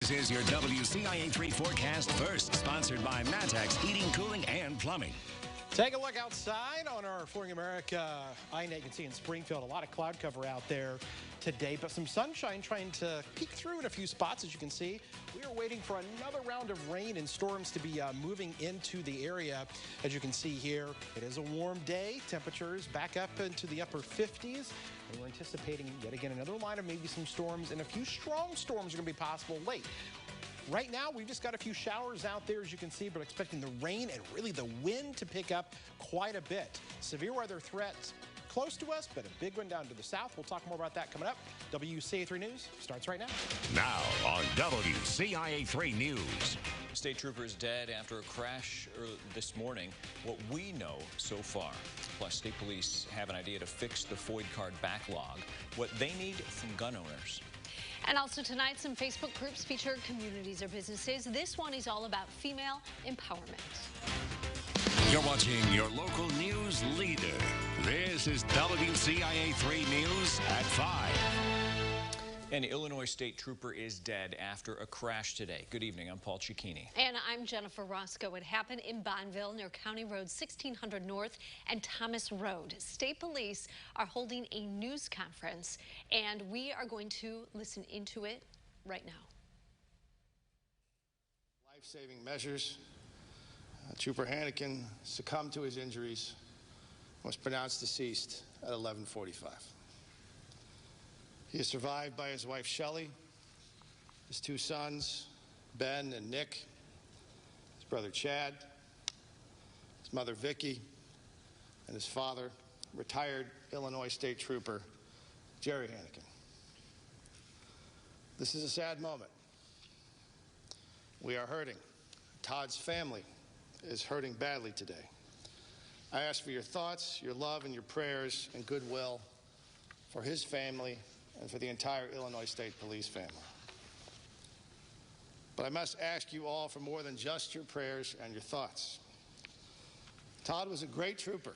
This is your WCIA 3 forecast first, sponsored by Matex Heating, Cooling, and Plumbing. Take a look outside on our Flooring America iNet. You can see in Springfield a lot of cloud cover out there today, but some sunshine trying to peek through in a few spots. As you can see, we are waiting for another round of rain and storms to be moving into the area. As you can see here, it is a warm day. Temperatures back up into the upper 50s. And we're anticipating yet again another line of maybe some storms, and a few strong storms are going to be possible late. Right now, we've just got a few showers out there, as you can see, but expecting the rain and really the wind to pick up quite a bit. Severe weather threats close to us, but a big one down to the south. We'll talk more about that coming up. WCIA 3 News starts right now. Now on WCIA 3 News. State trooper is dead after a crash this morning. What we know so far. Plus, state police have an idea to fix the Foid card backlog. What they need from gun owners. And also tonight, some Facebook groups feature communities or businesses. This one is all about female empowerment. You're watching your local news leader. This is WCIA 3 News at 5. An Illinois state trooper is dead after a crash today. Good evening. I'm Paul Cicchini. And I'm Jennifer Roscoe. It happened in Bonneville near County Road 1600 North and Thomas Road. State police are holding a news conference, and we are going to listen into it right now. Life-saving measures. Trooper Hanken succumbed to his injuries, was pronounced deceased at 11:45. He is survived by his wife, Shelley, his two sons, Ben and Nick, his brother, Chad, his mother, Vicki, and his father, retired Illinois State Trooper, Jerry Hanken. This is a sad moment. We are hurting. Todd's family is hurting badly today. I ask for your thoughts, your love, and your prayers and goodwill for his family and for the entire Illinois State Police family. But I must ask you all for more than just your prayers and your thoughts. Todd was a great trooper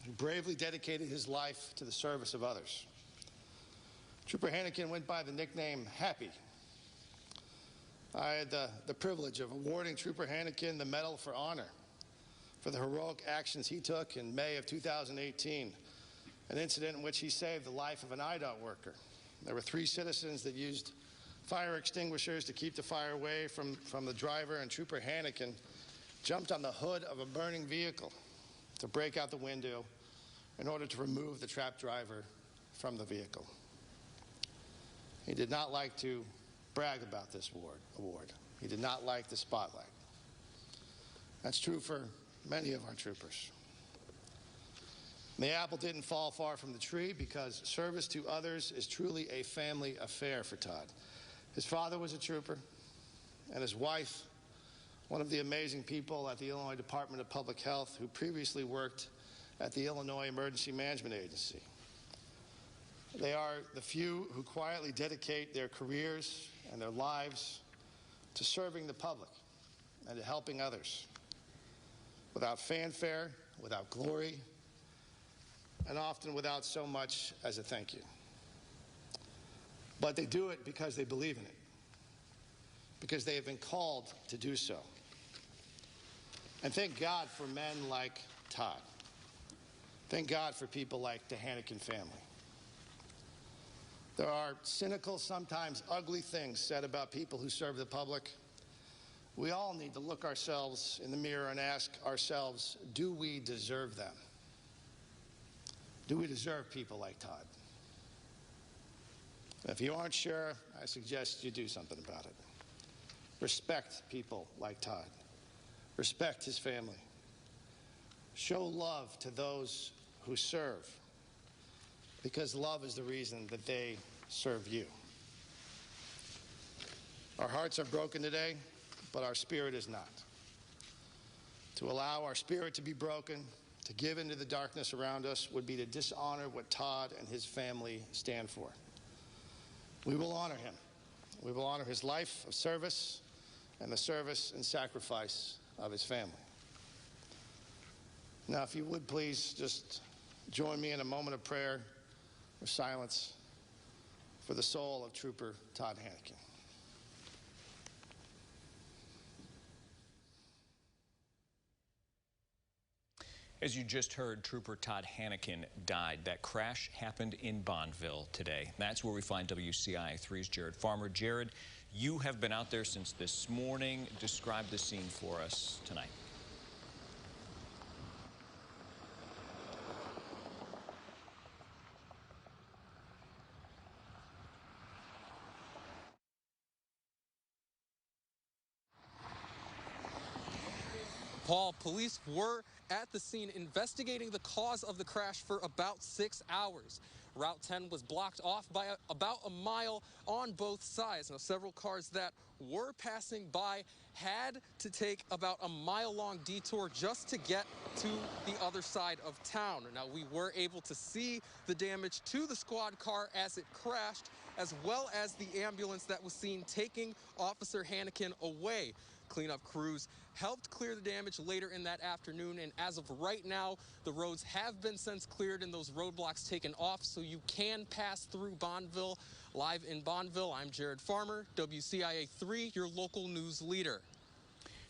who bravely dedicated his life to the service of others. Trooper Hanken went by the nickname Happy. I had the privilege of awarding Trooper Hanken the Medal for Honor for the heroic actions he took in May of 2018. An incident in which he saved the life of an IDOT worker. There were 3 citizens that used fire extinguishers to keep the fire away from the driver, and Trooper Hanken jumped on the hood of a burning vehicle to break out the window in order to remove the trapped driver from the vehicle. He did not like to brag about this award. He did not like the spotlight. That's true for many of our troopers. The apple didn't fall far from the tree because service to others is truly a family affair for Todd. His father was a trooper, and his wife, one of the amazing people at the Illinois Department of Public Health who previously worked at the Illinois Emergency Management Agency. They are the few who quietly dedicate their careers and their lives to serving the public and to helping others without fanfare, without glory, and often without so much as a thank you. But they do it because they believe in it, because they have been called to do so. And thank God for men like Todd. Thank God for people like the Hanken family. There are cynical, sometimes ugly things said about people who serve the public. We all need to look ourselves in the mirror and ask ourselves, do we deserve them? Do we deserve people like Todd? If you aren't sure, I suggest you do something about it. Respect people like Todd. Respect his family. Show love to those who serve, because love is the reason that they serve you. Our hearts are broken today, but our spirit is not. To allow our spirit to be broken, to give into the darkness around us, would be to dishonor what Todd and his family stand for. We will honor him. We will honor his life of service and the service and sacrifice of his family. Now, if you would please just join me in a moment of prayer or silence for the soul of Trooper Todd Hanken. As you just heard, Trooper Todd Hanken died. That crash happened in Bonneville today. That's where we find WCIA 3's Jared Farmer. Jared, you have been out there since this morning. Describe the scene for us tonight. Paul, police were at the scene investigating the cause of the crash for about 6 hours. Route 10 was blocked off by about a mile on both sides. Now, several cars that were passing by had to take about a mile-long detour just to get to the other side of town. Now, we were able to see the damage to the squad car as it crashed, as well as the ambulance that was seen taking Officer Hanken away. Cleanup crews helped clear the damage later in that afternoon, and as of right now, the roads have been since cleared and those roadblocks taken off, so you can pass through Bonneville. Live in Bonneville, I'm Jared Farmer, WCIA 3, your local news leader.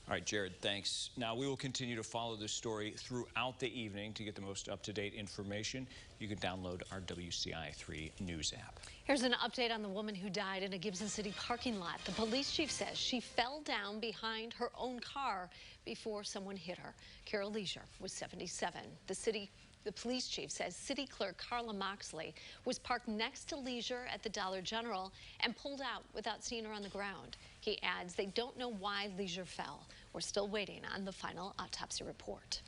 All right, Jared, thanks. Now, we will continue to follow this story throughout the evening. To get the most up-to-date information, you can download our WCIA 3 news app. Here's an update on the woman who died in a Gibson City parking lot. The police chief says she fell down behind her own car before someone hit her. Carol Leisure was 77. The police chief says City Clerk Carla Moxley was parked next to Leisure at the Dollar General and pulled out without seeing her on the ground. He adds they don't know why Leisure fell. We're still waiting on the final autopsy report.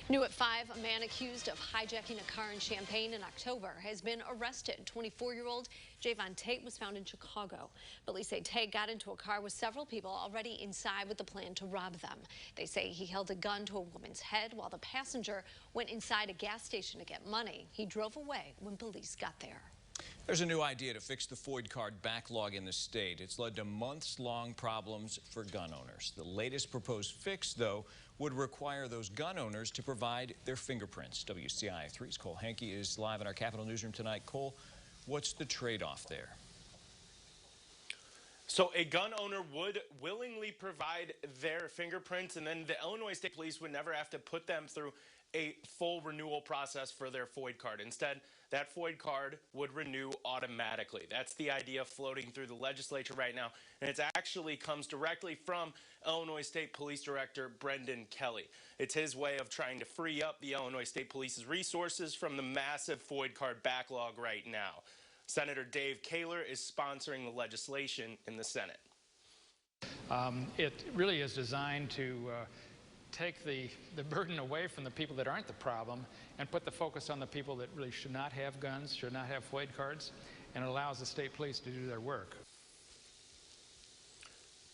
New at 5, a man accused of hijacking a car in Champaign in October has been arrested. 24-year-old Javon Tate was found in Chicago. Police say Tate got into a car with several people already inside with the plan to rob them. They say he held a gun to a woman's head while the passenger went inside a gas station to get money. He drove away when police got there. There's a new idea to fix the Foid card backlog in the state. It's led to months-long problems for gun owners. The latest proposed fix, though, would require those gun owners to provide their fingerprints. WCIA 3's Cole Hanken is live in our Capitol newsroom tonight. Cole, what's the trade-off there? So a gun owner would willingly provide their fingerprints, and then the Illinois State Police would never have to put them through a full renewal process for their Foid card. Instead, that Foid card would renew automatically. That's the idea floating through the legislature right now, and it actually comes directly from Illinois State Police Director Brendan Kelly. It's his way of trying to free up the Illinois State Police's resources from the massive Foid card backlog right now. Senator Dave Kaler is sponsoring the legislation in the Senate. It really is designed to take the burden away from the people that aren't the problem and put the focus on the people that really should not have guns, should not have Foid cards, and it allows the state police to do their work.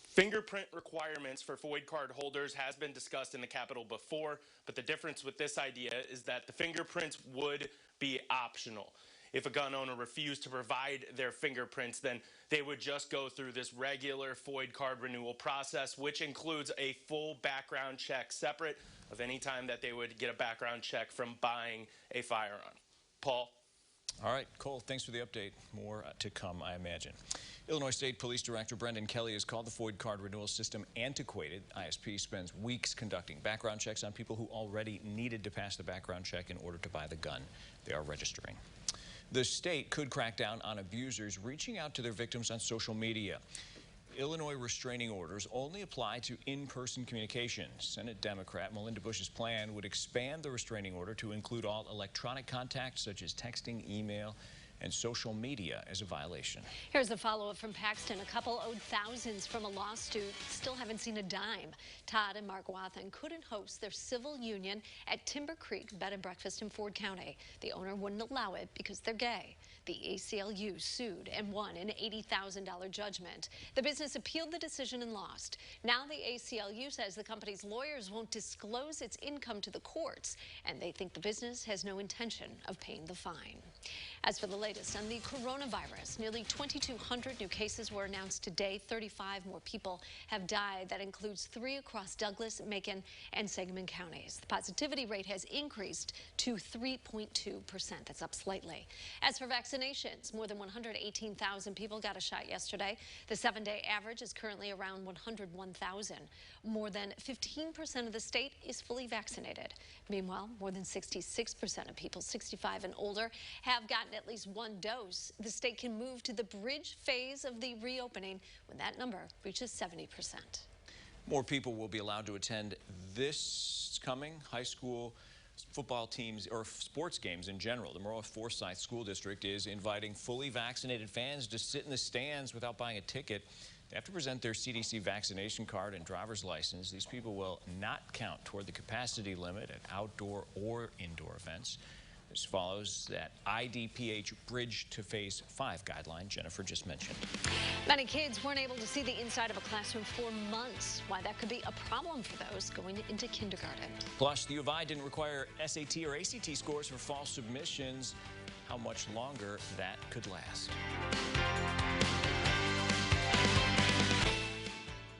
Fingerprint requirements for Foid card holders has been discussed in the Capitol before, but the difference with this idea is that the fingerprints would be optional. If a gun owner refused to provide their fingerprints, then they would just go through this regular Foid card renewal process, which includes a full background check separate of any time that they would get a background check from buying a firearm. Paul? All right, Cole, thanks for the update. More to come, I imagine. Illinois State Police Director Brendan Kelly has called the Foid card renewal system antiquated. ISP spends weeks conducting background checks on people who already needed to pass the background check in order to buy the gun they are registering. The state could crack down on abusers reaching out to their victims on social media. Illinois restraining orders only apply to in-person communication. Senate Democrat Melinda Bush's plan would expand the restraining order to include all electronic contact, such as texting, email, and social media as a violation. Here's the follow-up from Paxton. A couple owed thousands from a lawsuit, still haven't seen a dime. Todd and Mark Wathen couldn't host their civil union at Timber Creek Bed and Breakfast in Ford County. The owner wouldn't allow it because they're gay. The ACLU sued and won an $80,000 judgment. The business appealed the decision and lost. Now the ACLU says the company's lawyers won't disclose its income to the courts, and they think the business has no intention of paying the fine. As for the latest on the coronavirus, nearly 2,200 new cases were announced today. 35 more people have died. That includes 3 across Douglas, Macon, and Sangamon counties. The positivity rate has increased to 3.2%. That's up slightly. As for vaccinations, more than 118,000 people got a shot yesterday. The 7-day average is currently around 101,000. More than 15% of the state is fully vaccinated. Meanwhile, more than 66% of people 65 and older have gotten at least 1 dose. The state can move to the bridge phase of the reopening when that number reaches 70%. More people will be allowed to attend this coming high school football teams or sports games in general. The Monroe Forsyth School District is inviting fully vaccinated fans to sit in the stands without buying a ticket. They have to present their CDC vaccination card and driver's license. These people will not count toward the capacity limit at outdoor or indoor events. This follows that IDPH Bridge to Phase 5 guideline Jennifer just mentioned. Many kids weren't able to see the inside of a classroom for months. Why that could be a problem for those going into kindergarten. Plus, the U of I didn't require SAT or ACT scores for false submissions. How much longer that could last.